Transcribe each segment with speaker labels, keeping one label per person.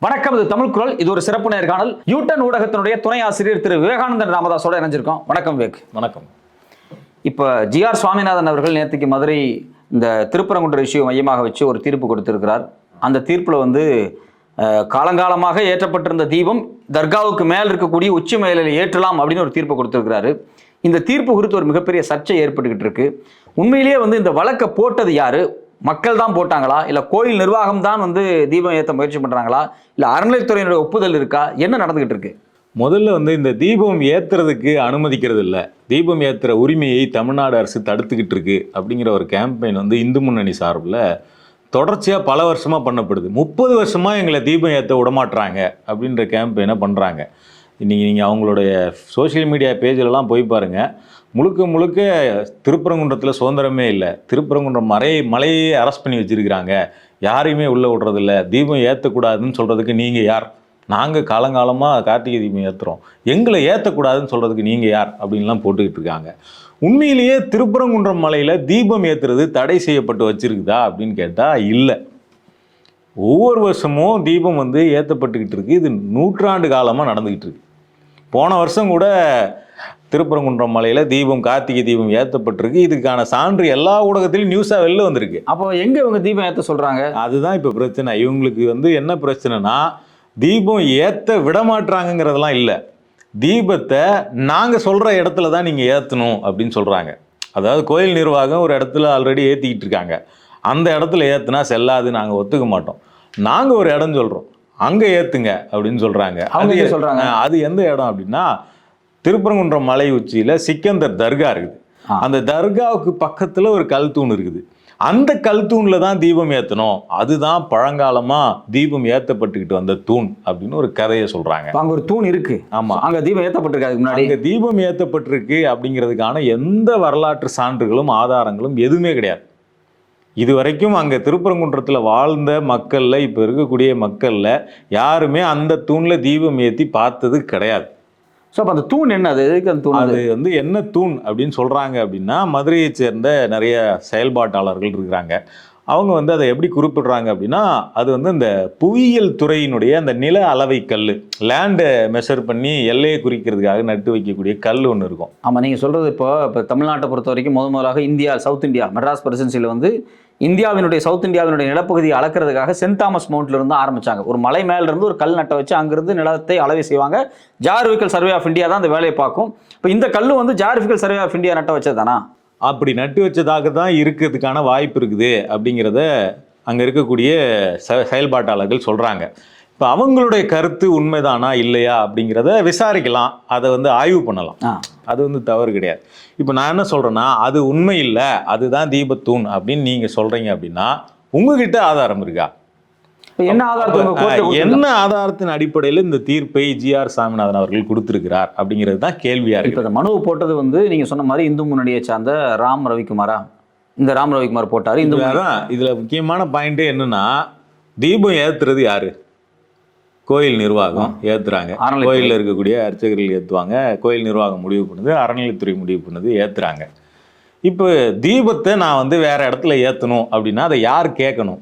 Speaker 1: வணக்கம். இது தமிழ் குரல். இது ஒரு சிறப்பு நேர்காணல். யூட்டன் ஊடகத்தினுடைய துணை ஆசிரியர் திரு விவேகானந்தன் ராமதாஸோட இணைஞ்சிருக்கோம். வணக்கம் விவேக்.
Speaker 2: வணக்கம்.
Speaker 1: இப்போ ஜிஆர் சுவாமிநாதன் அவர்கள் நேற்றுக்கு மதுரை இந்த திருப்பரங்குன்ற இஷ்யூ மையமாக வச்சு ஒரு தீர்ப்பு கொடுத்திருக்கிறார். அந்த தீர்ப்பில் வந்து காலங்காலமாக ஏற்றப்பட்டிருந்த தீபம் தர்காவுக்கு மேல் இருக்கக்கூடிய உச்சி மேலில் ஏற்றலாம் அப்படின்னு ஒரு தீர்ப்பு கொடுத்திருக்கிறாரு. இந்த தீர்ப்பு குறித்து ஒரு மிகப்பெரிய சர்ச்சை ஏற்பட்டுக்கிட்டு இருக்கு. உண்மையிலேயே வந்து இந்த வழக்கை போட்டது யாரு? மக்கள் தான் போட்டாங்களா, இல்லை கோயில் நிர்வாகம் தான் வந்து தீபம் ஏற்ற முயற்சி பண்ணுறாங்களா, இல்லை அறநிலைத்துறையினுடைய ஒப்புதல் இருக்கா? என்ன நடந்துகிட்டு இருக்கு?
Speaker 2: முதல்ல வந்து இந்த தீபம் ஏற்றுறதுக்கு அனுமதிக்கிறது இல்லை, தீபம் ஏற்றுற உரிமையை தமிழ்நாடு அரசு தடுத்துக்கிட்டு இருக்கு அப்படிங்கிற ஒரு கேம்பெயின் வந்து இந்து முன்னணி சார்பில் தொடர்ச்சியாக பல வருஷமாக பண்ணப்படுது. 30 வருஷமாக எங்களை தீபம் ஏற்ற விடமாட்டுறாங்க அப்படின்ற கேம்பெயினை பண்ணுறாங்க. இன்றைக்கி நீங்கள் அவங்களுடைய சோஷியல் மீடியா பேஜிலலாம் போய் பாருங்கள். முழுக்க முழுக்க திருப்பரங்குன்றத்தில் சுதந்திரமே இல்லை, திருப்பரங்குன்றம் மலையே அரெஸ்ட் பண்ணி வச்சுருக்கிறாங்க, யாரையுமே உள்ளே விடுறதில்ல, தீபம் ஏற்றக்கூடாதுன்னு சொல்கிறதுக்கு நீங்கள் யார்? நாங்கள் காலங்காலமாக கார்த்திகை தீபம் ஏற்றுறோம், எங்களை ஏற்றக்கூடாதுன்னு சொல்கிறதுக்கு நீங்கள் யார் அப்படின்லாம் போட்டுக்கிட்டு இருக்காங்க. உண்மையிலேயே திருப்பரங்குன்றம் மலையில் தீபம் ஏற்றுறது தடை செய்யப்பட்டு வச்சுருக்குதா அப்படின்னு கேட்டால் இல்லை. ஒவ்வொரு வருஷமும் தீபம் வந்து ஏற்றப்பட்டுக்கிட்டு இருக்குது. இது நூற்றாண்டு காலமாக நடந்துக்கிட்டு இருக்கு. போன வருஷம் கூட திருப்பரங்குன்றம் மலையில் தீபம், கார்த்திகை தீபம் ஏற்றப்பட்டிருக்கு. இதுக்கான சான்று எல்லா ஊடகத்திலும் நியூஸாக வெளில வந்திருக்கு.
Speaker 1: அப்போ எங்கே இவங்க தீபம் ஏற்ற சொல்கிறாங்க?
Speaker 2: அதுதான் இப்போ பிரச்சனை. இவங்களுக்கு வந்து என்ன பிரச்சனைனா, தீபம் ஏற்ற விடமாட்டுறாங்கிறதெல்லாம் இல்லை, தீபத்தை நாங்கள் சொல்கிற இடத்துல தான் நீங்கள் ஏற்றணும் அப்படின்னு சொல்கிறாங்க. அதாவது கோயில் நிர்வாகம் ஒரு இடத்துல ஆல்ரெடி ஏற்றிக்கிட்டு இருக்காங்க, அந்த இடத்துல ஏற்றுனா செல்லாது, நாங்கள் ஒத்துக்க மாட்டோம், நாங்கள் ஒரு இடம் சொல்கிறோம் அங்கே ஏற்றுங்க அப்படின்னு சொல்கிறாங்க.
Speaker 1: அவங்க சொல்கிறாங்க.
Speaker 2: அது எந்த இடம் அப்படின்னா, திருப்பரங்குன்றம் மலை உச்சியில் சிக்கந்தர் தர்கா இருக்குது. அந்த தர்காவுக்கு பக்கத்தில் ஒரு கல் தூண் இருக்குது. அந்த கல் தூணில் தான் தீபம் ஏற்றணும், அதுதான் பழங்காலமாக தீபம் ஏற்றப்பட்டுக்கிட்டு வந்த தூண் அப்படின்னு ஒரு கதையை சொல்கிறாங்க.
Speaker 1: அங்கே ஒரு தூண் இருக்குது. ஆமாம், அங்கே தீபம் ஏற்றப்பட்டிருக்கு. முன்னாடி
Speaker 2: அங்கே தீபம் ஏற்றப்பட்டிருக்கு அப்படிங்கிறதுக்கான எந்த வரலாற்று சான்றுகளும் ஆதாரங்களும் எதுவுமே கிடையாது. இது வரைக்கும் அங்கே திருப்பரங்குன்றத்தில் வாழ்ந்த மக்களில், இப்போ இருக்கக்கூடிய மக்களில் யாருமே அந்த தூணில் தீபம் ஏற்றி பார்த்தது கிடையாது.
Speaker 1: ஸோ அப்போ அந்த தூண் என்ன? அது எதுக்கு அந்த தூண்?
Speaker 2: அது வந்து என்ன தூண் அப்படின்னு சொல்கிறாங்க அப்படின்னா, மதுரையை சேர்ந்த நிறைய செயல்பாட்டாளர்கள் இருக்கிறாங்க. அவங்க வந்து அதை எப்படி குறிப்பிடுறாங்க அப்படின்னா, அது வந்து இந்த புவியியல் துறையினுடைய அந்த நில அளவை கல், லேண்டை மெஷர் பண்ணி எல்லையை குறிக்கிறதுக்காக நட்டு வைக்கக்கூடிய கல் ஒன்று இருக்கும்.
Speaker 1: ஆமாம், நீங்கள் சொல்கிறது இப்போ தமிழ்நாட்டை பொறுத்த வரைக்கும் முதலாக இந்தியா, சவுத் இந்தியா, மெட்ராஸ் பிரசிடென்சியில் வந்து இந்தியாவினுடைய சவுத் இந்தியாவினுடைய நிலப்பகுதியை அளக்கிறதுக்காக சென்ட் தாமஸ் மவுண்ட்லேருந்து ஆரம்பித்தாங்க. ஒரு மலை மேலேருந்து ஒரு கல் நட்டை வச்சு அங்கேருந்து நிலத்தை அளவை செய்வாங்க. ஜியாகிரபிக்கல் சர்வே ஆஃப் இந்தியா தான் அந்த வேலையை பார்க்கும். இப்போ இந்த கல் வந்து ஜியாகிரபிக்கல் சர்வே ஆஃப் இந்தியா நட்ட வச்சது தானா?
Speaker 2: அப்படி நட்டு வச்சதாக தான் இருக்கிறதுக்கான வாய்ப்பு இருக்குது அப்படிங்கிறத அங்கே இருக்கக்கூடிய செயல்பாட்டாளர்கள் சொல்கிறாங்க. இப்போ அவங்களுடைய கருத்து உண்மைதானா இல்லையா அப்படிங்கிறத விசாரிக்கலாம், அதை வந்து ஆய்வு பண்ணலாம், அது வந்து தவறு கிடையாது. இப்போ நான் என்ன சொல்கிறேன்னா, அது உண்மை இல்லை, அதுதான் தீபத்தூண் அப்படின்னு நீங்கள் சொல்கிறீங்க அப்படின்னா உங்ககிட்ட ஆதாரம் இருக்கா?
Speaker 1: என்ன ஆதாரத்தை,
Speaker 2: என்ன ஆதாரத்தின் அடிப்படையில் இந்த தீர்ப்பை ஜிஆர் சாமிநாதன் அவர்கள் கொடுத்திருக்கிறார் அப்படிங்கிறது தான் கேள்வியா இருக்கு.
Speaker 1: இப்போ மனுவை போட்டது வந்து நீங்க சொன்ன மாதிரி இந்து முன்னணியை சார்ந்த ராம் ரவிக்குமாரா? இந்த ராம் ரவிக்குமார் போட்டாரு.
Speaker 2: இதுல முக்கியமான பாயிண்ட் என்னன்னா, தீபம் ஏத்துறது யாரு? கோயில் நிர்வாகம் ஏத்துறாங்க. கோயிலில் இருக்கக்கூடிய அர்ச்சகர்கள் ஏற்றுவாங்க, கோயில் நிர்வாகம் முடிவு பண்ணுது, அறநிலைத்துறை முடிவு பண்ணுது, ஏத்துறாங்க. இப்போ தீபத்தை நான் வந்து வேற இடத்துல ஏற்றணும் அப்படின்னா அதை யார் கேட்கணும்?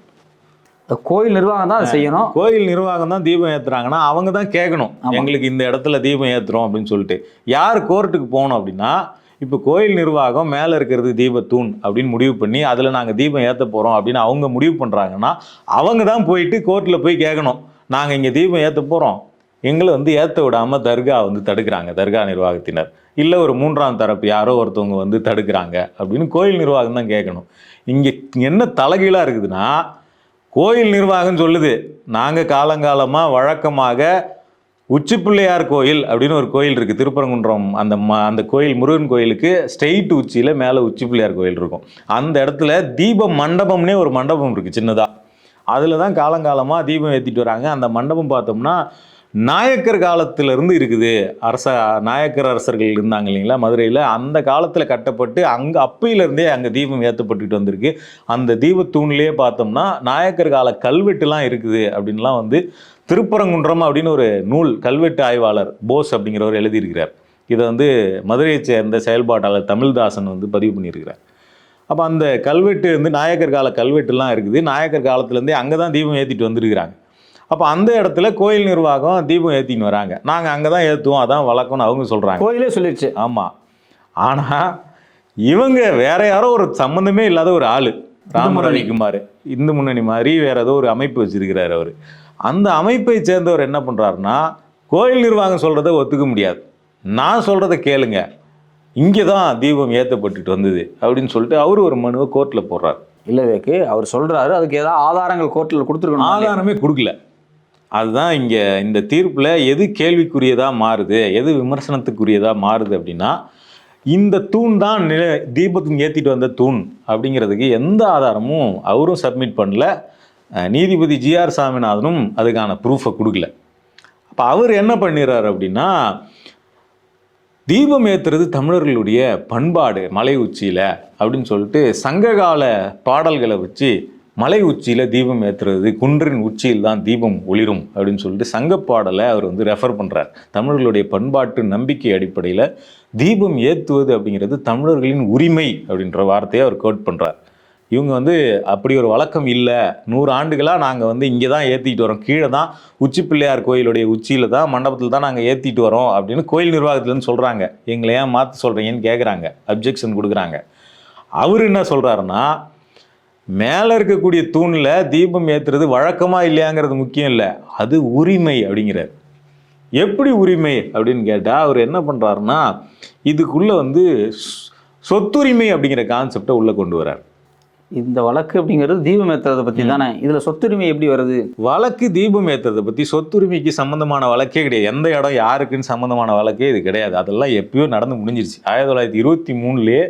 Speaker 1: கோயில் நிர்வாகம் தான் அதை செய்யணும்.
Speaker 2: கோயில் நிர்வாகம் தான் தீபம் ஏற்றுறாங்கன்னா அவங்க தான் கேட்கணும், எங்களுக்கு இந்த இடத்துல தீபம் ஏற்றுறோம் அப்படின்னு சொல்லிட்டு. யார் கோர்ட்டுக்கு போகணும் அப்படின்னா, இப்போ கோயில் நிர்வாகம் மேலே இருக்கிறது தீபத்தூண் அப்படின்னு முடிவு பண்ணி அதில் நாங்கள் தீபம் ஏற்ற போகிறோம் அப்படின்னு அவங்க முடிவு பண்ணுறாங்கன்னா அவங்க தான் போயிட்டு கோர்ட்டில் போய் கேட்கணும், நாங்கள் இங்கே தீபம் ஏற்ற போகிறோம், எங்களை வந்து ஏற்ற விடாமல் தர்கா வந்து தடுக்கிறாங்க, தர்கா நிர்வாகத்தினர், இல்லை ஒரு மூன்றாம் தரப்பு யாரோ ஒருத்தவங்க வந்து தடுக்கிறாங்க அப்படின்னு கோயில் நிர்வாகம் தான் கேட்கணும். இங்கே என்ன தலைகீழாக இருக்குதுன்னா, கோயில் நிர்வாகம் சொல்லுது, நாங்கள் காலங்காலமாக வழக்கமாக உச்சிப்பிள்ளையார் கோயில் அப்படின்னு ஒரு கோயில் இருக்குது திருப்பரங்குன்றம், அந்த கோயில் முருகன் கோயிலுக்கு ஸ்ட்ரெயிட் உச்சியில் மேலே உச்சிப்பிள்ளையார் கோயில் இருக்கும். அந்த இடத்துல தீப மண்டபம்னே ஒரு மண்டபம் இருக்குது சின்னதாக, அதில் தான் காலங்காலமாக தீபம் ஏற்றிட்டு வராங்க. அந்த மண்டபம் பார்த்தோம்னா நாயக்கர் காலத்திலேருந்து இருக்குது. நாயக்கர் அரசர்கள் இருந்தாங்க இல்லைங்களா மதுரையில், அந்த காலத்தில் கட்டப்பட்டு அங்கே அப்பையிலேருந்தே அங்கே தீபம் ஏற்றப்பட்டுட்டு வந்திருக்கு. அந்த தீபத்தூண்லேயே பார்த்தோம்னா நாயக்கர் கால கல்வெட்டுலாம் இருக்குது அப்படின்லாம் வந்து திருப்பரங்குன்றம் அப்படின்னு ஒரு நூல் கல்வெட்டு ஆய்வாளர் போஸ் அப்படிங்கிறவர் எழுதியிருக்கிறார். இதை வந்து மதுரையை சேர்ந்த செயல்பாட்டாளர் தமிழ்தாசன் வந்து பதிவு பண்ணியிருக்கிறார். அப்போ அந்த கல்வெட்டு வந்து நாயக்கர் கால கல்வெட்டுலாம் இருக்குது, நாயக்கர் காலத்துலேருந்தே அங்கே தான் தீபம் ஏற்றிட்டு வந்துருக்கிறாங்க. அப்போ அந்த இடத்துல கோயில் நிர்வாகம் தீபம் ஏற்றின்னு வராங்க. நாங்கள் அங்கே தான் ஏற்றுவோம், அதான் வழக்கம்னு அவங்க சொல்கிறாங்க.
Speaker 1: கோயிலே சொல்லிடுச்சு.
Speaker 2: ஆமாம். ஆனால் இவங்க வேற யாரோ ஒரு சம்மந்தமே இல்லாத ஒரு ஆள், ராம ரவிக்குமார், இந்து முன்னணி மாதிரி வேற ஏதோ ஒரு அமைப்பு வச்சிருக்கிறார் அவர். அந்த அமைப்பை சேர்ந்தவர் என்ன பண்ணுறாருன்னா, கோயில் நிர்வாகம் சொல்கிறத ஒத்துக்க முடியாது, நான் சொல்கிறத கேளுங்க, இங்கே தான் தீபம் ஏற்றப்பட்டுட்டு வந்தது அப்படின்னு சொல்லிட்டு அவர் ஒரு மனுவை கோர்ட்டில் போடுறாரு.
Speaker 1: இல்லை வேக்கு, அவர் சொல்கிறாரு, அதுக்கு ஏதாவது ஆதாரங்கள் கோர்ட்டில் கொடுத்துருக்கணும்.
Speaker 2: ஆதாரமே கொடுக்கல. அதுதான் இங்கே இந்த தீர்ப்பில் எது கேள்விக்குரியதாக மாறுது, எது விமர்சனத்துக்குரியதாக மாறுது அப்படின்னா, இந்த தூண் தான் தீபத்துக்கு ஏற்றிட்டு வந்த தூண் அப்படிங்கிறதுக்கு எந்த ஆதாரமும் அவரும் சப்மிட் பண்ணல, நீதிபதி ஜிஆர் சாமிநாதனும் அதுக்கான ப்ரூஃபை கொடுக்கல. அப்போ அவர் என்ன பண்ணிடுறாரு அப்படின்னா, தீபம் ஏற்றுறது தமிழர்களுடைய பண்பாடு மலை உச்சியில் அப்படின்னு சொல்லிட்டு சங்ககால பாடல்களை வச்சு மலை உச்சியில் தீபம் ஏற்றுறது, குன்றின் உச்சியில் தான் தீபம் ஒளிரும் அப்படின்னு சொல்லிட்டு சங்க பாடலை அவர் வந்து ரெஃபர் பண்ணுறார். தமிழர்களுடைய பண்பாட்டு நம்பிக்கை அடிப்படையில் தீபம் ஏற்றுவது அப்படிங்கிறது தமிழர்களின் உரிமை அப்படின்ற வார்த்தையை அவர் கோட் பண்ணுறார். இவங்க வந்து அப்படி ஒரு வழக்கம் இல்லை, 100 ஆண்டுகளாக நாங்கள் வந்து இங்கே தான் ஏற்றிட்டு வரோம், கீழே தான் உச்சி பிள்ளையார் கோயிலுடைய உச்சியில் தான் மண்டபத்தில் தான் நாங்கள் ஏற்றிட்டு வரோம் அப்படின்னு கோயில் நிர்வாகத்துலேருந்து சொல்கிறாங்க. எங்களை ஏன் மாற்ற சொல்கிறீங்கன்னு கேட்குறாங்க, அப்ஜெக்ஷன் கொடுக்குறாங்க. அவர் என்ன சொல்கிறாருன்னா, மேலே இருக்கக்கூடிய தூணில் தீபம் ஏற்றுறது வழக்கமாக இல்லையாங்கிறது முக்கியம் இல்லை, அது உரிமை அப்படிங்கிறார். எப்படி உரிமை அப்படின்னு கேட்டால் அவர் என்ன பண்ணுறாருன்னா, இதுக்குள்ளே வந்து சொத்துரிமை அப்படிங்கிற கான்செப்டை உள்ளே கொண்டு வர்றார்.
Speaker 1: இந்த வழக்கு அப்படிங்கிறது தீபம் ஏற்றுறதை பற்றி தானே, இதில் சொத்துரிமை எப்படி வருது? வழக்கு
Speaker 2: தீபம் ஏற்றுறதை பற்றி, சொத்துரிமைக்கு சம்மந்தமான வழக்கே கிடையாது. எந்த இடம் யாருக்குன்னு சம்மந்தமான வழக்கே இது கிடையாது. அதெல்லாம் எப்பயோ நடந்து முடிஞ்சிருச்சு. 1923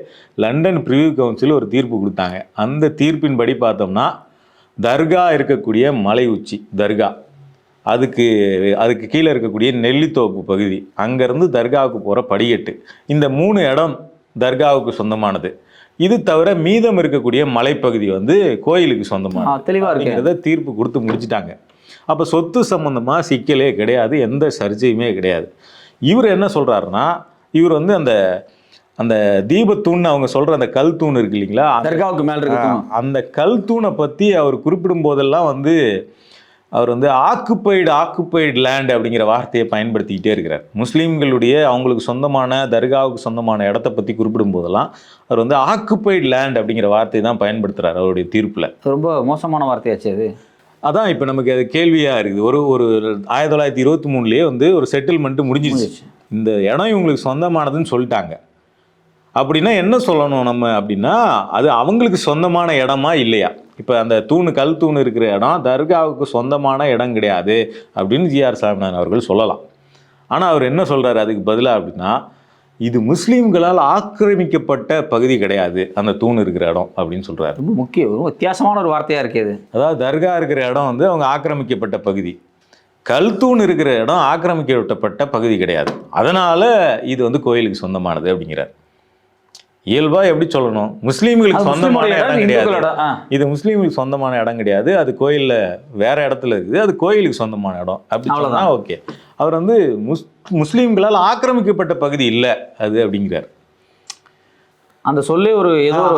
Speaker 2: லண்டன் பிரிவு கவுன்சில் ஒரு தீர்ப்பு கொடுத்தாங்க. அந்த தீர்ப்பின்படி பார்த்தோம்னா, தர்கா இருக்கக்கூடிய மலை உச்சி தர்கா, அதுக்கு கீழே இருக்கக்கூடிய நெல்லித்தோப்பு பகுதி, அங்கேருந்து தர்காவுக்கு போகிற படிக்கட்டு, இந்த 3 இடம் தர்காவுக்கு சொந்தமானது. இது தவிர மீதம் இருக்கக்கூடிய மலைப்பகுதி வந்து கோயிலுக்கு சொந்தமானது.
Speaker 1: தெளிவாக இருக்கிறத
Speaker 2: தீர்ப்பு கொடுத்து முடிச்சிட்டாங்க. அப்போ சொத்து சம்பந்தமாக சிக்கலே கிடையாது, எந்த சர்ச்சையுமே கிடையாது. இவர் என்ன சொல்கிறாருன்னா, இவர் வந்து அந்த தீபத்தூண் அவங்க சொல்கிற அந்த கல் தூண் இருக்கு இல்லைங்களா,
Speaker 1: தர்காவுக்கு மேலே இருக்கு,
Speaker 2: அந்த கல் தூணை பற்றி அவர் குறிப்பிடும் போதெல்லாம் வந்து அவர் வந்து ஆக்குப்பைடு லேண்ட் அப்படிங்கிற வார்த்தையை பயன்படுத்திக்கிட்டே இருக்கிறார். முஸ்லீம்களுடைய அவங்களுக்கு சொந்தமான தர்காவுக்கு சொந்தமான இடத்த பற்றி குறிப்பிடும் போதெல்லாம் அவர் வந்து ஆக்குப்பைடு லேண்ட் அப்படிங்கிற வார்த்தையை தான் பயன்படுத்துகிறார் அவருடைய தீர்ப்பில்.
Speaker 1: ரொம்ப மோசமான வார்த்தையாச்சு அது.
Speaker 2: அதான் இப்போ நமக்கு அது கேள்வியாக இருக்குது. ஒரு 1923 வந்து ஒரு செட்டில்மெண்ட்டு முடிஞ்சிருச்சு. இந்த இடம் இவங்களுக்கு சொந்தமானதுன்னு சொல்லிட்டாங்க. அப்படின்னா என்ன சொல்லணும் நம்ம அப்படின்னா, அது அவங்களுக்கு சொந்தமான இடமா இல்லையா? இப்போ அந்த கல் தூண் இருக்கிற இடம் தர்காவுக்கு சொந்தமான இடம் கிடையாது அப்படின்னு ஜிஆர் சாமிநாதன் அவர்கள் சொல்லலாம். ஆனால் அவர் என்ன சொல்கிறாரு அதுக்கு பதிலாக அப்படின்னா, இது முஸ்லீம்களால் ஆக்கிரமிக்கப்பட்ட பகுதி கிடையாது அந்த தூண் இருக்கிற இடம் அப்படின்னு சொல்கிறாரு.
Speaker 1: ரொம்ப வித்தியாசமான ஒரு வார்த்தையாக இருக்குது.
Speaker 2: அதாவது தர்கா இருக்கிற இடம் வந்து அவங்க ஆக்கிரமிக்கப்பட்ட பகுதி, கல் தூண் இருக்கிற இடம் ஆக்கிரமிக்கப்பட்ட பகுதி கிடையாது, அதனால் இது வந்து கோயிலுக்கு சொந்தமானது அப்படிங்கிறார். இயல்பா எப்படி சொல்லணும், முஸ்லீம்களுக்கு சொந்தமான இடம் கிடையாது, இது முஸ்லீம்களுக்கு சொந்தமான இடம் கிடையாது, அது கோயிலில் வேற இடத்துல இருக்குது, அது கோயிலுக்கு சொந்தமான இடம் அப்படி சொல்லலாம். ஓகே, அவர் வந்து முஸ்லீம்களால் ஆக்கிரமிக்கப்பட்ட பகுதி இல்லை அது அப்படிங்கிறார்.
Speaker 1: அந்த சொல்லே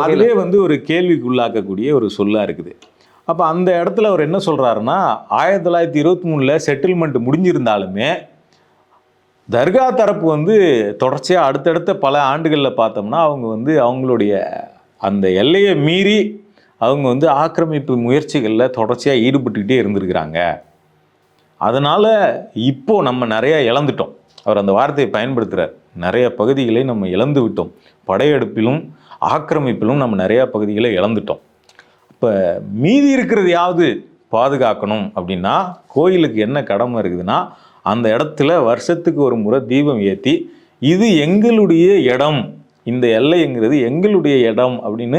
Speaker 2: அதுவே வந்து ஒரு கேள்விக்குள்ளாக்கக்கூடிய ஒரு சொல்லா இருக்குது. அப்போ அந்த இடத்துல அவர் என்ன சொல்றாருன்னா, 1923 செட்டில்மெண்ட் முடிஞ்சிருந்தாலுமே தர்கா தரப்பு வந்து தொடர்ச்சியாக அடுத்தடுத்த பல ஆண்டுகளில் பார்த்தோம்னா அவங்க வந்து அவங்களுடைய அந்த எல்லையை மீறி அவங்க வந்து ஆக்கிரமிப்பு முயற்சிகளில் தொடர்ச்சியாக ஈடுபட்டுக்கிட்டே இருந்திருக்கிறாங்க. அதனால் இப்போது நம்ம நிறையா இழந்துட்டோம். அவர் அந்த வார்த்தையை பயன்படுத்துகிறார். நிறைய பகுதிகளை நம்ம இழந்து விட்டோம், படையெடுப்பிலும் ஆக்கிரமிப்பிலும் நம்ம நிறையா பகுதிகளை இழந்துட்டோம். இப்போ மீதி இருக்கிறதையாவது பாதுகாக்கணும் அப்படின்னா கோயிலுக்கு என்ன கடமை இருக்குதுன்னா, அந்த இடத்துல வருஷத்துக்கு ஒரு முறை தீபம் ஏற்றி இது எங்களுடைய இடம், இந்த எல்லைங்கிறது எங்களுடைய இடம் அப்படின்னு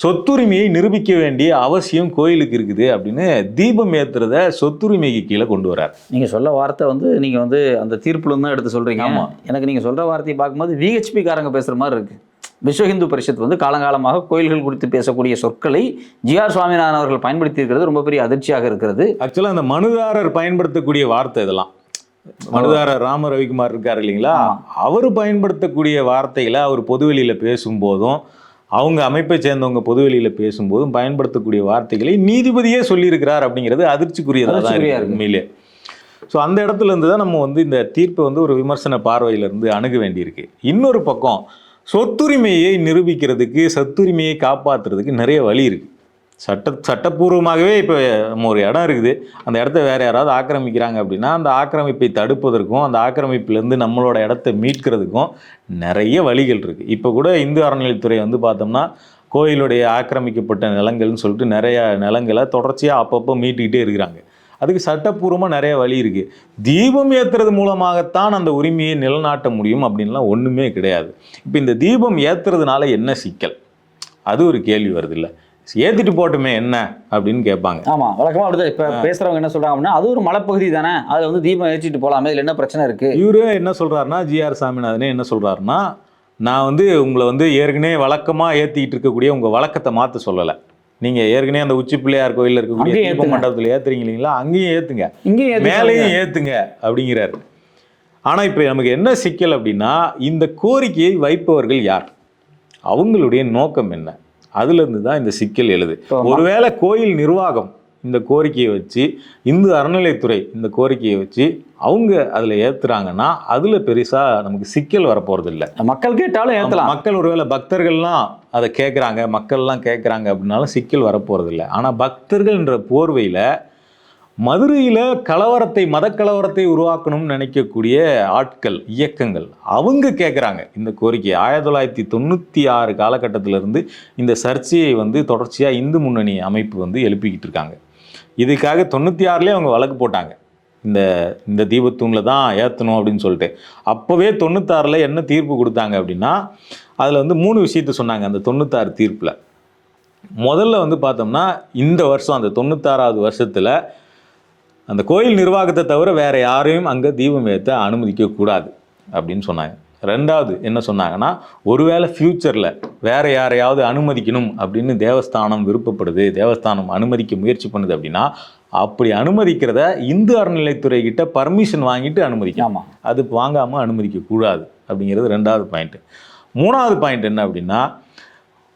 Speaker 2: சொத்துரிமையை நிரூபிக்க வேண்டிய அவசியம் கோயிலுக்கு இருக்குது அப்படின்னு தீபம் ஏற்றுறத சொத்துரிமைக்கு கீழே கொண்டு வரார்.
Speaker 1: நீங்கள் சொல்ல வார்த்தை வந்து நீங்கள் வந்து அந்த தீர்ப்புலேருந்து தான் எடுத்து சொல்கிறீங்க. ஆமாம், எனக்கு நீங்கள் சொல்கிற வார்த்தையை பார்க்கும்போது விஹெச்பி காரங்க பேசுகிற மாதிரி இருக்குது. விஸ்வ ஹிந்து பரிஷத் வந்து காலங்காலமாக கோயில்கள் குறித்து பேசக்கூடிய சொற்களை ஜிஆர் சுவாமிநாதன் அவர்கள் பயன்படுத்தி இருக்கிறது ரொம்ப பெரிய அதிர்ச்சியாக இருக்கிறது.
Speaker 2: ஆக்சுவலாக அந்த மனுதாரர் பயன்படுத்தக்கூடிய வார்த்தை இதெல்லாம், மனுதாரர் ராம ரவிக்குமார் இருக்கார் இல்லைங்களா, அவர் பயன்படுத்தக்கூடிய வார்த்தைகளை அவர் பொதுவெளியில் பேசும்போதும் அவங்க அமைப்பை சேர்ந்தவங்க பொதுவெளியில் பேசும்போதும் பயன்படுத்தக்கூடிய வார்த்தைகளை நீதிபதியே சொல்லியிருக்கிறார் அப்படிங்கிறது அதிர்ச்சிக்குரியதாக தான் இருக்கு உண்மையிலே. ஸோ அந்த இடத்துல இருந்து தான் நம்ம வந்து இந்த தீர்ப்பை வந்து ஒரு விமர்சன பார்வையிலிருந்து அணுக வேண்டியிருக்கு. இன்னொரு பக்கம் சொத்துரிமையை நிரூபிக்கிறதுக்கு, சொத்துரிமையை காப்பாற்றுறதுக்கு நிறைய வழி இருக்குது. சட்டப்பூர்வமாகவே இப்போ நம்ம ஒரு இடம் இருக்குது, அந்த இடத்த வேறு யாராவது ஆக்கிரமிக்கிறாங்க அப்படின்னா அந்த ஆக்கிரமிப்பை தடுப்பதற்கும் அந்த ஆக்கிரமிப்பிலேருந்து நம்மளோட இடத்த மீட்கிறதுக்கும் நிறைய வழிகள் இருக்குது. இப்போ கூட இந்து அறநிலையத்துறை வந்து பார்த்தோம்னா கோயிலுடைய ஆக்கிரமிக்கப்பட்ட நிலங்கள்னு சொல்லிட்டு நிறைய நிலங்களை தொடர்ச்சியாக அப்பப்போ மீட்டுக்கிட்டே இருக்கிறாங்க. அதுக்கு சட்டப்பூர்வமாக நிறைய வழி இருக்குது. தீபம் ஏற்றுறது மூலமாகத்தான் அந்த உரிமையை நிலநாட்ட முடியும் அப்படின்லாம் ஒன்றுமே கிடையாது. இப்போ இந்த தீபம் ஏற்றுறதுனால என்ன சிக்கல், அது ஒரு கேள்வி வருது. இல்லை ஏற்றிட்டு போட்டுமே என்ன அப்படின்னு கேட்பாங்க.
Speaker 1: ஆமாம், வழக்கமாக அப்படிதான். இப்போ பேசுகிறவங்க என்ன சொல்கிறாங்க அப்படின்னா, அது ஒரு மலைப்பகுதி தானே, அதில் வந்து தீபம் ஏற்றிட்டு போகலாமே, இதில் என்ன பிரச்சனை இருக்குது.
Speaker 2: இவரு என்ன சொல்கிறாருன்னா, ஜிஆர் சாமிநாதனே என்ன சொல்கிறாருன்னா, நான் வந்து உங்களை வந்து ஏற்கனவே வழக்கமாக ஏற்றிக்கிட்டு இருக்கக்கூடிய உங்கள் வழக்கத்தை மாற்ற சொல்லலை. நீங்கள் ஏற்கனவே அந்த உச்சி பிள்ளையார் கோயிலில் இருக்கக்கூடிய தீப மண்டபத்தில் ஏற்றுறீங்க இல்லைங்களா, அங்கேயும் ஏற்றுங்க, இங்கேயும் மேலேயும் ஏற்றுங்க அப்படிங்கிறாரு. ஆனால் இப்போ நமக்கு என்ன சிக்கல் அப்படின்னா, இந்த கோரிக்கையை வைப்பவர்கள் யார், அவங்களுடைய நோக்கம் என்ன, அதுலேருந்து தான் இந்த சிக்கல் எழுது. ஒருவேளை கோயில் நிர்வாகம் இந்த கோரிக்கையை வச்சு, இந்து அறநிலையத்துறை இந்த கோரிக்கையை வச்சு அவங்க அதில் ஏற்றுறாங்கன்னா அதில் பெருசாக நமக்கு சிக்கல் வரப்போகிறது இல்லை.
Speaker 1: மக்கள் கேட்டாலும் ஏற்றலாம். மக்கள்
Speaker 2: ஒருவேளை பக்தர்கள்லாம் அதை கேட்குறாங்க, மக்கள்லாம் கேட்குறாங்க அப்படின்னாலும் சிக்கல் வரப்போகிறது இல்லை. ஆனால் பக்தர்கள்ன்ற போர்வையில் மதுரையில் கலவரத்தை, மத கலவரத்தை உருவாக்கணும்னு நினைக்கக்கூடிய ஆட்கள், இயக்கங்கள், அவங்க கேட்குறாங்க இந்த கோரிக்கையை. 1996 காலகட்டத்திலிருந்து இந்த சர்ச்சையை வந்து தொடர்ச்சியாக இந்து முன்னணி அமைப்பு வந்து எழுப்பிக்கிட்டு இருக்காங்க. இதுக்காக 96லேயே அவங்க வழக்கு போட்டாங்க, இந்த தீபத்தூணில் தான் ஏற்றணும் அப்படின்னு சொல்லிட்டு. அப்போவே 96ல் என்ன தீர்ப்பு கொடுத்தாங்க அப்படின்னா, அதில் வந்து 3 விஷயத்த சொன்னாங்க அந்த 96 தீர்ப்பில். முதல்ல வந்து பார்த்தோம்னா, இந்த வருஷம் அந்த 96வது வருஷத்தில் அந்த கோயில் நிர்வாகத்தை தவிர வேறு யாரையும் அங்கே தீபம் ஏற்ற அனுமதிக்கக்கூடாது அப்படின்னு சொன்னாங்க. ரெண்டாவது என்ன சொன்னாங்கன்னா, ஒருவேளை ஃப்யூச்சரில் வேறு யாரையாவது அனுமதிக்கணும் அப்படின்னு தேவஸ்தானம் விருப்பப்படுது, தேவஸ்தானம் அனுமதிக்க முயற்சி பண்ணுது அப்படின்னா, அப்படி அனுமதிக்கிறத இந்து அறநிலைத்துறை கிட்ட பர்மிஷன் வாங்கிட்டு அனுமதிக்காமா, அது வாங்காமல் அனுமதிக்கக்கூடாது அப்படிங்கிறது ரெண்டாவது பாயிண்ட்டு. மூணாவது பாயிண்ட் என்ன அப்படின்னா,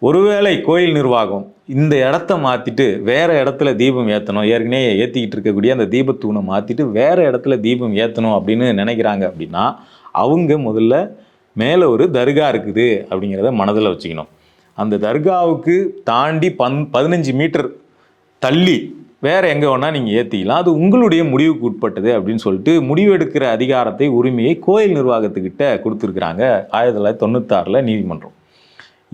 Speaker 2: ஒருவேளை கோயில் நிர்வாகம் இந்த இடத்த மாற்றிட்டு வேறு இடத்துல தீபம் ஏற்றணும், ஏற்கனவே ஏற்றிக்கிட்டு இருக்கக்கூடிய அந்த தீபத்தூணை மாற்றிட்டு வேறு இடத்துல தீபம் ஏற்றணும் அப்படின்னு நினைக்கிறாங்க அப்படின்னா, அவங்க முதல்ல மேலே ஒரு தர்கா இருக்குது அப்படிங்கிறத மனதில் வச்சுக்கணும். அந்த தர்காவுக்கு தாண்டி 15 மீட்டர் தள்ளி வேறு எங்கே வேணால் நீங்கள் ஏற்றிக்கலாம், அது உங்களுடைய முடிவுக்கு உட்பட்டது அப்படின்னு சொல்லிட்டு முடிவெடுக்கிற அதிகாரத்தை, உரிமையை கோயில் நிர்வாகத்துக்கிட்ட கொடுத்துருக்குறாங்க 1996 நீதிமன்றம்.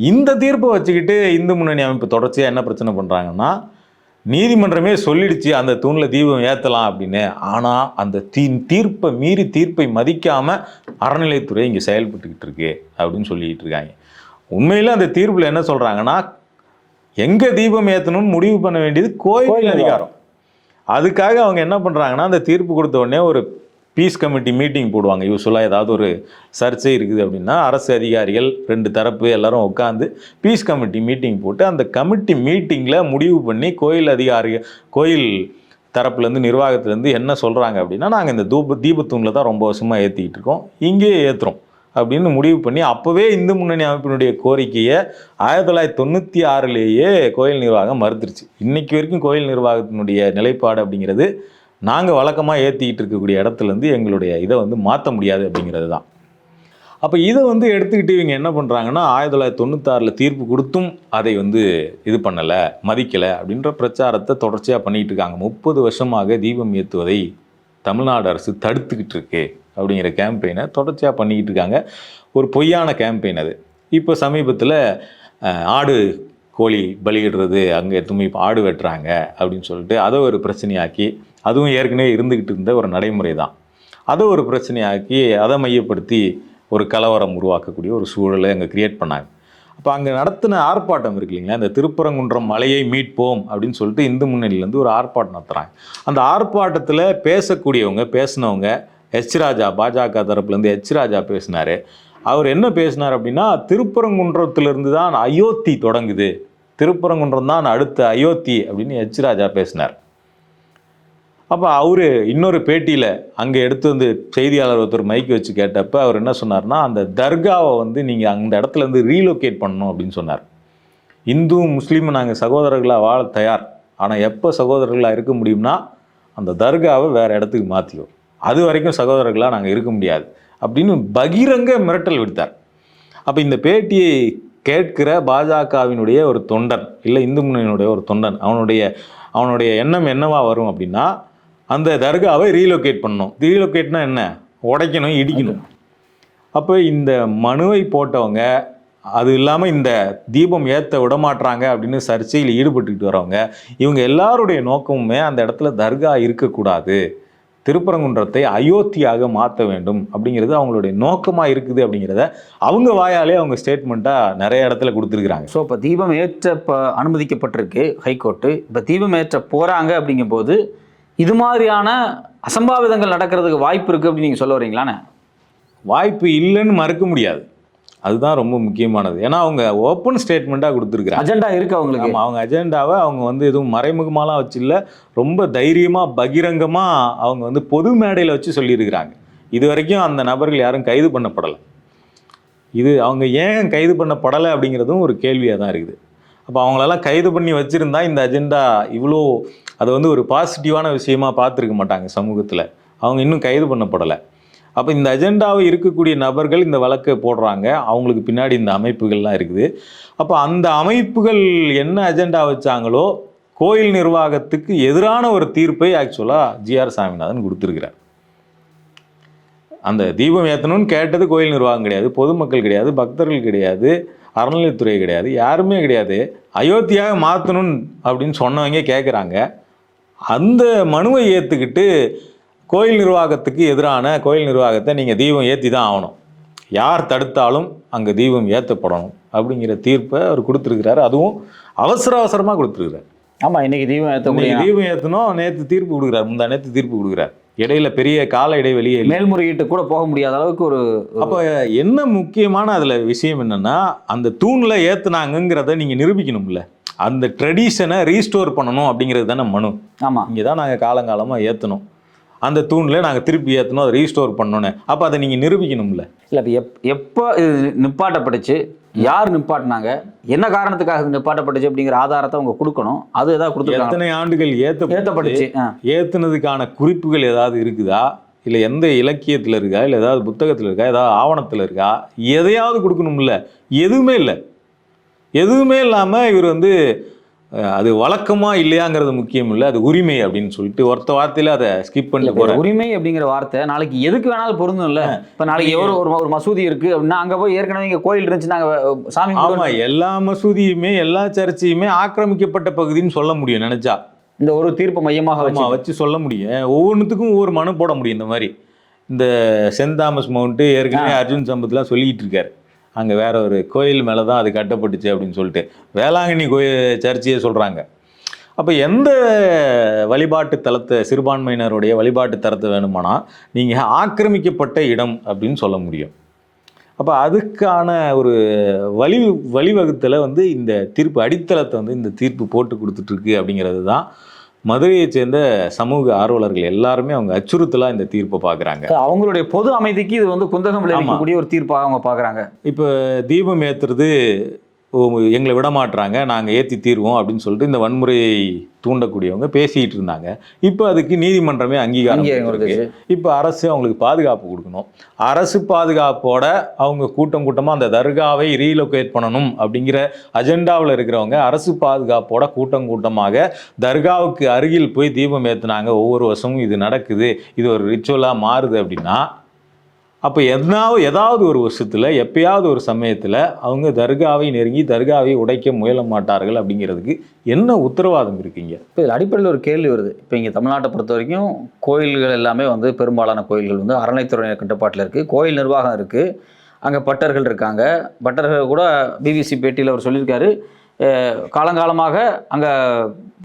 Speaker 2: இந்த தீர்ப்பை வச்சுக்கிட்டு இந்து முன்னணி அமைப்பு தொடர்ச்சியாக என்ன பிரச்சனை பண்ணுறாங்கன்னா, நீதிமன்றமே சொல்லிடுச்சு அந்த தூணில் தீபம் ஏற்றலாம் அப்படின்னு, ஆனால் அந்த தீர்ப்பை மீறி, தீர்ப்பை மதிக்காமல் அறநிலையத்துறை இங்கே செயல்பட்டுக்கிட்டு இருக்கு அப்படின்னு சொல்லிக்கிட்டு இருக்காங்க. உண்மையில் அந்த தீர்ப்பில் என்ன சொல்கிறாங்கன்னா, எங்கே தீபம் ஏற்றணும்னு முடிவு பண்ண வேண்டியது கோயில் அதிகாரம். அதுக்காக அவங்க என்ன பண்ணுறாங்கன்னா, அந்த தீர்ப்பு கொடுத்த உடனே ஒரு பீஸ் கமிட்டி மீட்டிங் போடுவாங்க. யூஸ்வலாக ஏதாவது ஒரு சர்ச்சை இருக்குது அப்படின்னா அரசு அதிகாரிகள் 2 தரப்பு எல்லாரும் உட்காந்து பீஸ் கமிட்டி மீட்டிங் போட்டு அந்த கமிட்டி மீட்டிங்கில் முடிவு பண்ணி கோயில் தரப்புலேருந்து, நிர்வாகத்துலேருந்து என்ன சொல்கிறாங்க அப்படின்னா, நாங்கள் இந்த தீபத்தூணில் தான் ரொம்ப வருஷமாக ஏற்றிக்கிட்டு இருக்கோம், இங்கேயே ஏற்றுறோம் அப்படின்னு முடிவு பண்ணி, அப்போவே இந்து முன்னணி அமைப்பினுடைய கோரிக்கையை 1996லேயே கோயில் நிர்வாகம் மறுத்துருச்சு. இன்றைக்கி வரைக்கும் கோயில் நிர்வாகத்தினுடைய நிலைப்பாடு அப்படிங்கிறது, நாங்கள் வழக்கமாக ஏற்றிக்கிட்டு இருக்கக்கூடிய இடத்துலேருந்து எங்களுடைய இதை வந்து மாற்ற முடியாது அப்படிங்கிறது தான். அப்போ இதை வந்து எடுத்துக்கிட்டு இவங்க என்ன பண்ணுறாங்கன்னா, 1996 தீர்ப்பு கொடுத்தும் அதை வந்து இது பண்ணலை, மதிக்கலை அப்படின்ற பிரச்சாரத்தை தொடர்ச்சியாக பண்ணிகிட்டு இருக்காங்க. 30 வருஷமாக தீபம் ஏற்றுவதை தமிழ்நாடு அரசு தடுத்துக்கிட்டு இருக்கு அப்படிங்கிற கேம்பெயினை தொடர்ச்சியாக பண்ணிக்கிட்டு இருக்காங்க. ஒரு பொய்யான கேம்பெயின் அது. இப்போ சமீபத்தில் ஆடு கோழி பலியிடுறது, அங்கே எதுவுமே இப்போ ஆடு வெட்டுறாங்க அப்படின்னு சொல்லிட்டு அதை ஒரு பிரச்சனையாக்கி, அதுவும் ஏற்கனவே இருந்துக்கிட்டு இருந்த ஒரு நடைமுறை தான், அதை ஒரு பிரச்சனையாக்கி அதை மையப்படுத்தி ஒரு கலவரம் உருவாக்கக்கூடிய ஒரு சூழலை அங்கே கிரியேட் பண்ணாங்க. அப்போ அங்கே நடத்தின ஆர்ப்பாட்டம் இருக்கு இல்லைங்களா, இந்த திருப்பரங்குன்றம் மலையை மீட்போம் அப்படின்னு சொல்லிட்டு இந்து முன்னணியிலேருந்து ஒரு ஆர்ப்பாட்டம் நடத்துகிறாங்க. அந்த ஆர்ப்பாட்டத்தில் பேசினவங்க எச் ராஜா, பாஜக தரப்புலேருந்து எச் ராஜா பேசினார். அவர் என்ன பேசினார் அப்படின்னா, திருப்பரங்குன்றத்திலிருந்து தான் அயோத்தி தொடங்குது, திருப்பரங்குன்றம் தான் அடுத்த அயோத்தி அப்படின்னு எச் ராஜா பேசினார். அப்போ அவர் இன்னொரு பேட்டியில் அங்கே எடுத்து வந்து செய்தியாளர் ஒருத்தர் மைக்கு வச்சு கேட்டப்போ அவர் என்ன சொன்னார்னா, அந்த தர்காவை வந்து நீங்கள் அந்த இடத்துலேருந்து ரீலோகேட் பண்ணணும் அப்படின்னு சொன்னார். இந்து முஸ்லீம் நாங்கள் சகோதரர்களாக வாழ தயார், ஆனால் எப்போ சகோதரர்களாக இருக்க முடியும்னா அந்த தர்காவை வேறு இடத்துக்கு மாற்றிடும், அது வரைக்கும் சகோதரர்களாக நாங்கள் இருக்க முடியாது அப்படின்னு பகிரங்க மிரட்டல் விடுத்தார். அப்போ இந்த பேட்டியை கேட்கிற பாஜகவினுடைய ஒரு தொண்டன், இல்லை இந்து முன்னணியினுடைய ஒரு தொண்டன், அவனுடைய எண்ணம் என்னவா வரும் அப்படின்னா, அந்த தர்காவை ரீலோகேட் பண்ணணும். ரீலோகேட்னா என்ன? உடைக்கணும், இடிக்கணும். அப்போ இந்த மனுவை போட்டவங்க, அது இல்லாமல் இந்த தீபம் ஏற்ற விடமாட்டுறாங்க அப்படின்னு சர்ச்சையில் ஈடுபட்டுக்கிட்டு வரவங்க, இவங்க எல்லாருடைய நோக்கமுமே அந்த இடத்துல தர்கா இருக்கக்கூடாது, திருப்பரங்குன்றத்தை அயோத்தியாக மாற்ற வேண்டும் அப்படிங்கிறது அவங்களுடைய நோக்கமாக இருக்குது அப்படிங்கிறத அவங்க வாயாலே அவங்க ஸ்டேட்மெண்ட்டாக நிறைய இடத்துல கொடுத்துருக்குறாங்க.
Speaker 1: ஸோ இப்போ தீபம் ஏற்ற அனுமதிக்கப்பட்டிருக்கு ஹைகோர்ட்டு, இப்போ தீபம் ஏற்ற போகிறாங்க அப்படிங்கும்போது இது மாதிரியான அசம்பாவிதங்கள் நடக்கிறதுக்கு வாய்ப்பு இருக்குது அப்படின்னு நீங்கள் சொல்ல வரீங்களாண்ணே?
Speaker 2: வாய்ப்பு இல்லைன்னு மறுக்க முடியாது, அதுதான் ரொம்ப முக்கியமானது. ஏன்னா அவங்க ஓப்பன் ஸ்டேட்மெண்ட்டாக கொடுத்துருக்குறாங்க,
Speaker 1: அஜெண்டா இருக்குது அவங்களுக்கு.
Speaker 2: அவங்க அஜெண்டாவை அவங்க எதுவும் மறைமுகமாலாம் வச்சு இல்லை, ரொம்ப தைரியமாக பகிரங்கமாக அவங்க பொது மேடையில் வச்சு சொல்லியிருக்கிறாங்க. இது வரைக்கும் அந்த நபர்கள் யாரும் கைது பண்ணப்படலை. இது அவங்க ஏன் கைது பண்ணப்படலை அப்படிங்கிறதும் ஒரு கேள்வியாக தான் இருக்குது. அப்போ அவங்களெல்லாம் கைது பண்ணி வச்சுருந்தா இந்த அஜெண்டா இவ்வளோ அதை ஒரு பாசிட்டிவான விஷயமா பார்த்துருக்க மாட்டாங்க சமூகத்தில். அவங்க இன்னும் கைது பண்ணப்படலை. அப்போ இந்த அஜெண்டாவை இருக்கக்கூடிய நபர்கள் இந்த வழக்கை போடுறாங்க, அவங்களுக்கு பின்னாடி இந்த அமைப்புகள்லாம் இருக்குது. அப்போ அந்த அமைப்புகள் என்ன அஜெண்டா வச்சாங்களோ, கோயில் நிர்வாகத்துக்கு எதிரான ஒரு தீர்ப்பை ஆக்சுவலாக ஜிஆர் சாமிநாதன் கொடுத்துருக்கிறார். அந்த தீபம் ஏற்றணும்னு கேட்டது கோயில் நிர்வாகம் கிடையாது, பொதுமக்கள் கிடையாது, பக்தர்கள் கிடையாது, அறநிலையத்துறை கிடையாது, யாருமே கிடையாது. அயோத்தியாக மாற்றணும் அப்படின்னு சொன்னவங்க கேட்குறாங்க. அந்த மனுவை ஏற்றுக்கிட்டு கோயில் நிர்வாகத்துக்கு எதிரான கோயில் நிர்வாகத்தை நீங்கள் தீபம் ஏற்றி தான் ஆகணும், யார் தடுத்தாலும் அங்கே தீபம் ஏற்றப்படணும் அப்படிங்கிற தீர்ப்பை அவர் கொடுத்துருக்கிறாரு. அதுவும் அவசரமாக கொடுத்துருக்கிறார்.
Speaker 1: ஆமாம், இன்றைக்கி
Speaker 2: தீபம் ஏற்றணும், நேற்று தீர்ப்பு கொடுக்குறாரு, நேற்று தீர்ப்பு கொடுக்குறாரு. இடையில பெரிய கால இடைவெளியே
Speaker 1: மேல்முறையீட்டு கூட போக முடியாத அளவுக்கு ஒரு.
Speaker 2: அப்போ என்ன முக்கியமான அதில் விஷயம் என்னென்னா, அந்த தூணில் ஏற்றுனாங்கிறத நீங்கள் நிரூபிக்கணும்ல. அந்த ட்ரெடிஷனை ரீஸ்டோர் பண்ணணும் அப்படிங்கிறது தானே மனு.
Speaker 1: ஆமாம்,
Speaker 2: இங்கே தான் நாங்கள் காலங்காலமாக ஏற்றணும், அந்த தூணில் நாங்கள் திருப்பி ஏற்றணும், அதை ரீஸ்டோர் பண்ணணுன்னு. அப்போ அதை நீங்கள் நிரூபிக்கணும்ல.
Speaker 1: இல்லை இப்போ எப்போ இது நிப்பாட்டப்பட்டுச்சு, யார் நிப்பாட்டினாங்க, என்ன காரணத்துக்காக இது நிப்பாட்டப்பட்டுச்சு அப்படிங்கிற ஆதாரத்தை அவங்க கொடுக்கணும். அது ஏதாவது கொடுத்துருக்காங்க?
Speaker 2: எத்தனை ஆண்டுகள் ஏற்றப்பட்டுச்சு, ஏற்றுனதுக்கான குறிப்புகள் ஏதாவது இருக்குதா, இல்லை எந்த இலக்கியத்தில் இருக்கா, இல்லை ஏதாவது புத்தகத்தில் இருக்கா, ஏதாவது ஆவணத்தில் இருக்கா, எதையாவது கொடுக்கணும்ல. எதுவுமே இல்லை. எதுவுமே இல்லாமல் இவர் அது வழக்கமா இல்லையாங்கிறது முக்கியம் இல்லை, அது உரிமை அப்படின்னு சொல்லிட்டு ஒருத்த வார்த்தையில அதை ஸ்கிப் பண்ணிட்டு போறாரு.
Speaker 1: உரிமை அப்படிங்கிற வார்த்தை நாளைக்கு எதுக்கு வேணாலும் பொருந்தும் இல்லை. இப்போ நாளைக்கு ஒரு மசூதி இருக்கு அப்படின்னா அங்கே போய் ஏற்கனவே இங்கே கோயில் இருந்துச்சு, நாங்கள் சாமி.
Speaker 2: ஆமா, எல்லா மசூதியுமே எல்லா சர்ச்சையுமே ஆக்கிரமிக்கப்பட்ட பகுதின்னு சொல்ல முடியும் நினைச்சா.
Speaker 1: இந்த ஒரு தீர்ப்பு மையமாக
Speaker 2: வச்சு சொல்ல முடியும். ஒவ்வொன்றுத்துக்கும் ஒவ்வொரு மனு போட முடியும். இந்த மாதிரி இந்த சென்ட் தாமஸ் மவுண்ட்டு ஏற்கனவே அர்ஜுன் சம்பத்லாம் சொல்லிட்டு இருக்காரு, அங்கே வேற ஒரு கோயில் மேலே தான் அது கட்டப்பட்டுச்சு அப்படின்னு சொல்லிட்டு வேளாங்கண்ணி கோயில் சர்ச்சையை சொல்கிறாங்க. அப்போ எந்த வழிபாட்டு தலத்தை, சிறுபான்மையினருடைய வழிபாட்டு தலத்தை வேணுமானா நீங்கள் ஆக்கிரமிக்கப்பட்ட இடம் அப்படின்னு சொல்ல முடியும். அப்போ அதுக்கான ஒரு வழிவகுத்தலை இந்த தீர்ப்பு அடித்தளத்தை இந்த தீர்ப்பு போட்டு கொடுத்துட்ருக்கு அப்படிங்கிறது தான் மதுரையை சேர்ந்த சமூக ஆர்வலர்கள் எல்லாருமே அவங்க அச்சுறுத்தலாக இந்த தீர்ப்பை பார்க்குறாங்க.
Speaker 1: அவங்களுடைய பொது அமைதிக்கு இது குந்தகம் விளைவிக்கக்கூடிய ஒரு தீர்ப்பாக அவங்க பார்க்குறாங்க.
Speaker 2: இப்போ தீபம் ஏற்றுறது எங்களை விட மாட்டுறாங்க, நாங்கள் ஏற்றி தீர்வோம் அப்படின்னு சொல்லிட்டு இந்த வன்முறையை தூண்டக்கூடியவங்க பேசிகிட்டு இருந்தாங்க. இப்போ அதுக்கு நீதிமன்றமே அங்கீகாரம் இருக்கு. இப்போ அரசு அவங்களுக்கு பாதுகாப்பு கொடுக்கணும். அரசு பாதுகாப்போட அவங்க கூட்டமாக அந்த தர்காவை ரீலொகேட் பண்ணணும் அப்படிங்கிற அஜெண்டாவில் இருக்கிறவங்க அரசு பாதுகாப்போட கூட்டமாக தர்காவுக்கு அருகில் போய் தீபம் ஏற்றுனாங்க. ஒவ்வொரு வருஷமும் இது நடக்குது, இது ஒரு ரிச்சுவலாக மாறுது அப்படின்னா, அப்போ ஏதாவது ஒரு வருஷத்தில் எப்பயாவது ஒரு சமயத்தில் அவங்க தர்காவை நெருங்கி தர்காவை உடைக்க முயல மாட்டார்கள் அப்படிங்கிறதுக்கு என்ன உத்தரவாதம் இருக்குங்க?
Speaker 1: இப்போ இதில் அடிப்படையில் ஒரு கேள்வி வருது. இப்போ இங்கே தமிழ்நாட்டை பொறுத்த வரைக்கும் கோயில்கள் எல்லாமே பெரும்பாலான கோயில்கள் அறநிலைத்துறையினர் கட்டுப்பாட்டில் இருக்குது, கோயில் நிர்வாகம் இருக்குது, அங்கே பட்டர்கள் இருக்காங்க. பட்டர்கள் கூட பிபிசி பேட்டியில் அவர் சொல்லியிருக்காரு, காலங்காலமாக அங்கே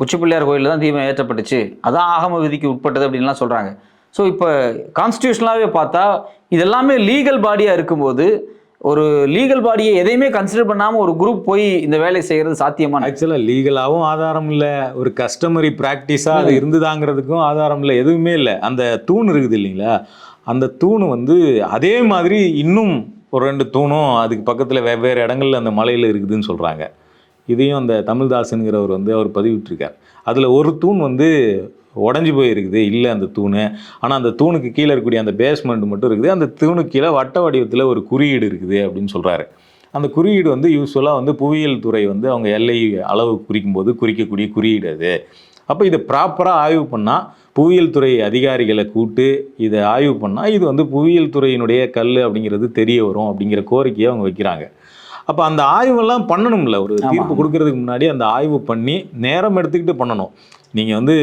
Speaker 1: உச்சிப்பிள்ளையார் கோயிலில் தான் தீபம் ஏற்றப்பட்டுச்சு, அதான் ஆகம விதிக்கு உட்பட்டது அப்படின்லாம் சொல்கிறாங்க. ஸோ இப்போ கான்ஸ்டியூஷனலாகவே பார்த்தா இதெல்லாமே லீகல் பாடியாக இருக்கும்போது ஒரு லீகல் பாடியை எதையுமே கன்சிடர் பண்ணாமல் ஒரு குரூப் போய் இந்த வேலையை செய்கிறது சாத்தியமான?
Speaker 2: ஆக்சுவலாக லீகலாகவும் ஆதாரம் இல்லை, ஒரு கஸ்டமரி ப்ராக்டிஸாக அது இருந்துதாங்கிறதுக்கும் ஆதாரம் இல்லை, எதுவுமே இல்லை. அந்த தூண் இருக்குது இல்லைங்களா, அந்த தூண் அதே மாதிரி இன்னும் ஒரு 2 தூணும் அதுக்கு பக்கத்தில் வெவ்வேறு இடங்கள்ல அந்த மலையில் இருக்குதுன்னு சொல்கிறாங்க. இதையும் அந்த தமிழ்தாசனுங்கிறவர் வந்து அவர் பதிவிட்டிருக்கார். அதில் ஒரு தூண் வந்து உடஞ்சி போயிருக்குது, இல்லை அந்த தூண். ஆனால் அந்த தூணுக்கு கீழே இருக்கக்கூடிய அந்த பேஸ்மெண்ட் மட்டும் இருக்குது. அந்த தூணுக்கு கீழே வட்ட வடிவத்தில் ஒரு குறியீடு இருக்குது அப்படின்னு சொல்கிறாரு. அந்த குறியீடு வந்து யூஸ்வலாக வந்து புவியியல் துறை வந்து அவங்க எல்லை அளவு குறிக்கும் போது குறிக்கக்கூடிய குறியீடு அது. அப்போ இதை ப்ராப்பராக ஆய்வு பண்ணால், புவியியல் துறை அதிகாரிகளை கூட்டு இதை ஆய்வு பண்ணால் இது வந்து புவியியல் துறையினுடைய கல் அப்படிங்கிறது தெரிய வரும் அப்படிங்கிற கோரிக்கையை அவங்க வைக்கிறாங்க. அப்போ அந்த ஆய்வெல்லாம் பண்ணணும்ல, ஒரு தீர்ப்பு கொடுக்கறதுக்கு முன்னாடி அந்த ஆய்வு பண்ணி நேரம் எடுத்துக்கிட்டு பண்ணணும். நீங்கள் வந்து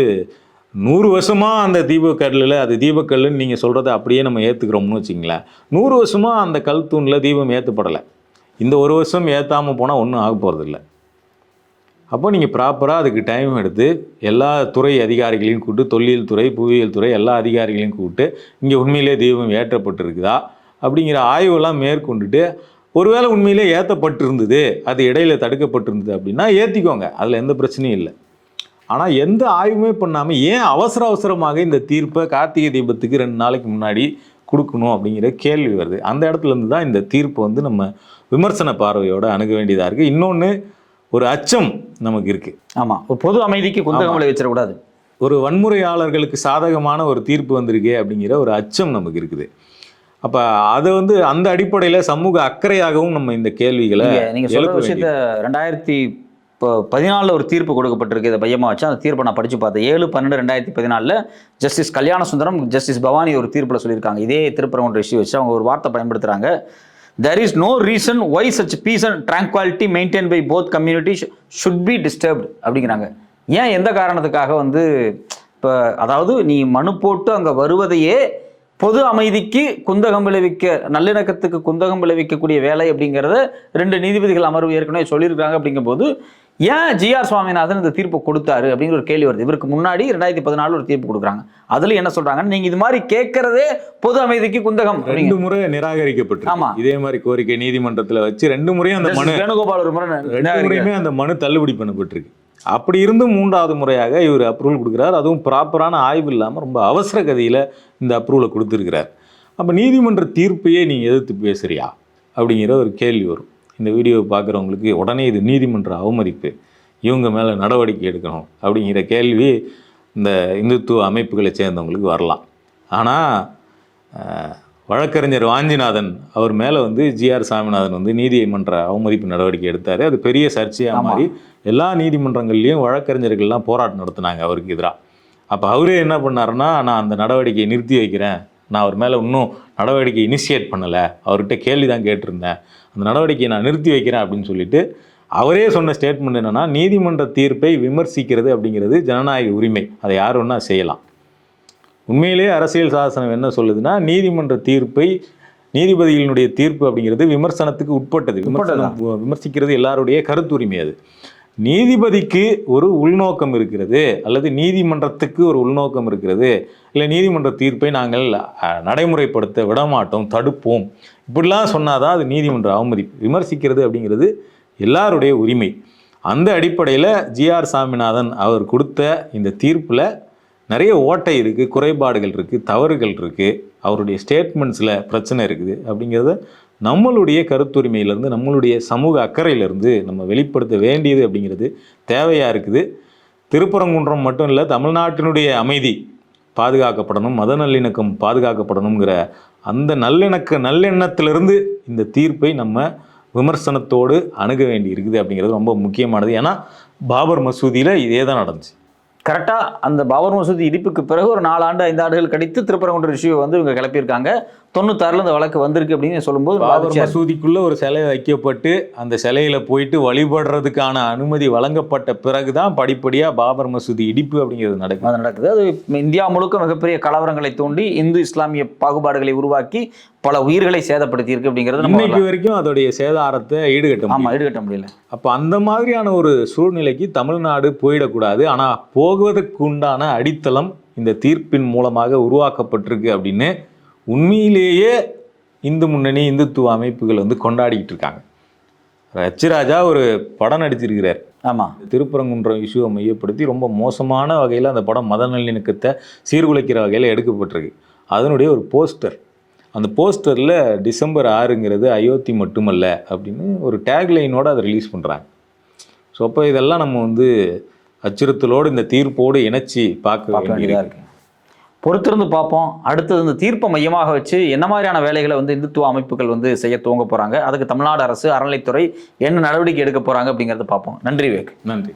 Speaker 2: 100 வருஷமாக அந்த தீபக்கல்லில், அது தீபக்கல்லுன்னு நீங்கள் சொல்கிறத அப்படியே நம்ம ஏற்றுக்கிறோம்னு வச்சிங்களேன். 100 வருஷமாக அந்த கல் தூணில் தீபம் ஏற்றப்படலை. இந்த ஒரு வருஷம் ஏற்றாமல் போனால் ஒன்றும் ஆக போகிறதில்ல. அப்போ நீங்கள் ப்ராப்பராக அதுக்கு டைம் எடுத்து எல்லா துறை அதிகாரிகளையும் கூப்பிட்டு, தொல்லியல் துறை, புவியியல் துறை எல்லா அதிகாரிகளையும் கூப்பிட்டு இங்கே உண்மையிலே தீபம் ஏற்றப்பட்டிருக்குதா அப்படிங்கிற ஆய்வெல்லாம் மேற்கொண்டுட்டு, ஒருவேளை உண்மையிலே ஏற்றப்பட்டிருந்தது, அது இடையில தடுக்கப்பட்டிருந்தது அப்படின்னா ஏற்றிக்கோங்க, அதில் எந்த பிரச்சனையும் இல்லை. ஆனால் எந்த ஆய்வுமே பண்ணாமல் ஏன் அவசரமாக இந்த தீர்ப்பை கார்த்திகை தீபத்துக்கு 2 நாளைக்கு முன்னாடி கொடுக்கணும் அப்படிங்கிற கேள்வி வருது. அந்த இடத்துலேருந்து தான் இந்த தீர்ப்பு வந்து நம்ம விமர்சன பார்வையோடு அணுக வேண்டியதாக இருக்குது. இன்னொன்று, ஒரு அச்சம் நமக்கு இருக்குது.
Speaker 1: ஆமாம், ஒரு பொது அமைதிக்கு குந்தகம் விளைவிச்சிடக்கூடாது.
Speaker 2: ஒரு வன்முறையாளர்களுக்கு சாதகமான ஒரு தீர்ப்பு வந்திருக்கே அப்படிங்கிற ஒரு அச்சம் நமக்கு இருக்குது. அப்போ அதை வந்து அந்த அடிப்படையில் சமூக அக்கறையாகவும் நம்ம இந்த கேள்விகளை
Speaker 1: நீங்கள் சொல்கிற விஷயத்த 2014 ஒரு தீர்ப்பு கொடுக்கப்பட்டிருக்கு, இதை மையமாக வச்சு அந்த தீர்ப்பை நான் படித்து பார்த்தேன். 7/12/2014 ஜஸ்டிஸ் கல்யாண சுந்தரம், ஜஸ்டிஸ் பவானி ஒரு தீர்ப்பில் சொல்லியிருக்காங்க. இதே திருப்பரங்குன்ற இஷ்யூ வச்சு அவங்க ஒரு வார்த்தை பயன்படுத்துகிறாங்க. There is no reason why such peace and tranquility maintained by both communities should be disturbed அப்படிங்கிறாங்க. ஏன், எந்த காரணத்துக்காக வந்து இப்போ அதாவது நீ மனு போட்டு அங்கே வருவதையே பொது அமைதிக்கு குந்தகம் விளைவிக்க, நல்லிணக்கத்துக்கு குந்தகம் விளைவிக்கக்கூடிய வேலை அப்படிங்கிறத 2 நீதிபதிகள் அமர்வு ஏற்கனவே சொல்லியிருக்காங்க. அப்படிங்கும்போது ஏன் ஜிஆர் சுவாமிநாதன் இந்த தீர்ப்பு கொடுத்தாரு அப்படிங்கிற ஒரு கேள்வி வருது. இவருக்கு முன்னாடி 2014 ஒரு தீர்ப்பு கொடுக்குறாங்க. அதில் என்ன சொல்றாங்க, நீங்க இது மாதிரி கேட்கறதே பொது அமைதிக்கு குந்தகம்.
Speaker 2: 2 முறை நிராகரிக்கப்பட்டு, ஆமா, இதே மாதிரி கோரிக்கை நீதிமன்றத்தில் வச்சு 2 முறையும் அந்த மனு, வேணுகோபால் ஒரு முறை 2 முறையுமே அந்த மனு தள்ளுபடி பண்ணப்பட்டிருக்கு. அப்படி இருந்தும் 3வது முறையாக இவர் அப்ரூவல் கொடுக்குறாரு. அதுவும் ப்ராப்பரான ஆய்வு இல்லாமல் ரொம்ப அவசர கதியில் இந்த அப்ரூவலை கொடுத்துருக்கிறார். அப்போ நீதிமன்ற தீர்ப்பையே நீ எதிர்த்து பேசுறியா அப்படிங்கிற ஒரு கேள்வி வரும். இந்த வீடியோவை பார்க்குறவங்களுக்கு உடனே இது நீதிமன்ற அவமதிப்பு, இவங்க மேலே நடவடிக்கை எடுக்கணும் அப்படிங்கிற கேள்வி இந்த இந்துத்துவ அமைப்புகளை சேர்ந்தவங்களுக்கு வரலாம். ஆனால் வழக்கறிஞர் வாஞ்சிநாதன் அவர் மேலே வந்து ஜிஆர் சாமிநாதன் வந்து நீதிமன்ற அவமதிப்பு நடவடிக்கை எடுத்தார். அது பெரிய சர்ச்சையாக மாறி எல்லா நீதிமன்றங்கள்லேயும் வழக்கறிஞர்கள்லாம் போராட்டம் நடத்தினாங்க அவருக்கு எதிராக. அப்போ அவரே என்ன பண்ணாருன்னா, நான் அந்த நடவடிக்கையை நிறுத்தி வைக்கிறேன், நான் அவர் மேலே இன்னும் நடவடிக்கை இனிஷியேட் பண்ணலை, அவர்கிட்ட கேள்வி தான் கேட்டிருந்தேன், அந்த நடவடிக்கையை நான் நிறுத்தி வைக்கிறேன் அப்படின்னு சொல்லிட்டு அவரே சொன்ன ஸ்டேட்மெண்ட் என்னென்னா, நீதிமன்ற தீர்ப்பை விமர்சிக்கிறது அப்படிங்கிறது ஜனநாயக உரிமை, அதை யார் ஒன்றா செய்யலாம். உண்மையிலேயே அரசியல் சாசனம் என்ன சொல்லுதுன்னா, நீதிமன்ற தீர்ப்பை, நீதிபதிகளினுடைய தீர்ப்பு அப்படிங்கிறது விமர்சனத்துக்கு உட்பட்டது. விமர்சிக்கிறது எல்லாருடைய கருத்துரிமை. அது நீதிபதிக்கு ஒரு உள்நோக்கம் இருக்கிறது, அல்லது நீதிமன்றத்துக்கு ஒரு உள்நோக்கம் இருக்கிறது, இல்லை நீதிமன்ற தீர்ப்பை நாங்கள் நடைமுறைப்படுத்த விடமாட்டோம், தடுப்போம், இப்படிலாம் சொன்னாதான் அது நீதிமன்ற அவமதிப்பு. விமர்சிக்கிறது அப்படிங்கிறது எல்லாருடைய உரிமை. அந்த அடிப்படையில் ஜிஆர் சாமிநாதன் அவர் கொடுத்த இந்த தீர்ப்பில் நிறைய ஓட்டை இருக்குது, குறைபாடுகள் இருக்குது, தவறுகள் இருக்குது, அவருடைய ஸ்டேட்மெண்ட்ஸில் பிரச்சனை இருக்குது. அப்படிங்கிறத நம்மளுடைய கருத்துரிமையிலேருந்து, நம்மளுடைய சமூக அக்கறையிலேருந்து நம்ம வெளிப்படுத்த வேண்டியது அப்படிங்கிறது தேவையாக இருக்குது. திருப்பரங்குன்றம் மட்டும் இல்லை, தமிழ்நாட்டினுடைய அமைதி பாதுகாக்கப்படணும், மத நல்லிணக்கம் பாதுகாக்கப்படணுங்கிற அந்த நல்லெண்ணத்திலிருந்து இந்த தீர்ப்பை நம்ம விமர்சனத்தோடு அணுக வேண்டி இருக்குது. அப்படிங்கிறது ரொம்ப முக்கியமானது. ஏன்னா பாபர் மசூதியில் இதே தான் நடந்துச்சு.
Speaker 1: கரெக்டாக அந்த பாபர் மசூதி இடிப்புக்கு பிறகு ஒரு 4 ஆண்டு 5 ஆண்டுகள் கழித்து திருப்பரங்குன்ற இஷ்யூவை வந்து இவங்க கிளப்பியிருக்காங்க. 96 இந்த வழக்கு வந்திருக்கு அப்படின்னு சொல்லும்போது,
Speaker 2: பாபர் மசூதிக்குள்ள ஒரு சிலை வைக்கப்பட்டு அந்த சிலையில போயிட்டு வழிபடுறதுக்கான அனுமதி வழங்கப்பட்ட பிறகுதான் படிப்படியாக பாபர் மசூதி இடிப்பு அப்படிங்கிறது நடக்குது.
Speaker 1: அது இந்தியா முழுக்க மிகப்பெரிய கலவரங்களை தூண்டி இந்து இஸ்லாமிய பாகுபாடுகளை உருவாக்கி பல உயிர்களை சேதப்படுத்தி இருக்கு அப்படிங்கிறது
Speaker 2: இன்னைக்கு வரைக்கும் அதோடைய சேதாரத்தை ஈடுகட்ட
Speaker 1: முடியல.
Speaker 2: அப்போ அந்த மாதிரியான ஒரு சூழ்நிலைக்கு தமிழ்நாடு போயிடக்கூடாது. ஆனால் போகுவதற்கு உண்டான அடித்தளம் இந்த தீர்ப்பின் மூலமாக உருவாக்கப்பட்டிருக்கு அப்படின்னு உண்மையிலேயே இந்து முன்னணி, இந்துத்துவ அமைப்புகள் வந்து கொண்டாடிக்கிட்டு இருக்காங்க. ரச்சிராஜா ஒரு படம் நடிச்சிருக்கிறார்.
Speaker 1: ஆமாம்,
Speaker 2: திருப்பரங்குன்றம் இஷ்யூவை மையப்படுத்தி ரொம்ப மோசமான வகையில் அந்த படம் மத நல்லிணக்கத்தை சீர்குலைக்கிற வகையில் எடுக்கப்பட்டிருக்கு. அதனுடைய ஒரு போஸ்டர், அந்த போஸ்டரில் டிசம்பர் 6ங்கிறது அயோத்தி மட்டுமல்ல அப்படின்னு ஒரு டேக்லைனோடு அதை ரிலீஸ் பண்ணுறாங்க. ஸோ அப்போ இதெல்லாம் நம்ம வந்து அச்சுறுத்தலோடு இந்த தீர்ப்போடு இணைச்சி பார்க்க வேண்டியதாக
Speaker 1: இருக்கு. பொறுத்திருந்து பார்ப்போம். அடுத்தது இந்த தீர்ப்பை மையமாக வச்சு என்ன மாதிரியான வேலைகளை வந்து இந்துத்துவ அமைப்புகள் வந்து செய்ய துவங்க போகிறாங்க, அதுக்கு தமிழ்நாடு அரசு அறநிலைத்துறை என்ன நடவடிக்கை எடுக்க போகிறாங்க அப்படிங்கிறத பார்ப்போம். நன்றி விவேக்.
Speaker 2: நன்றி.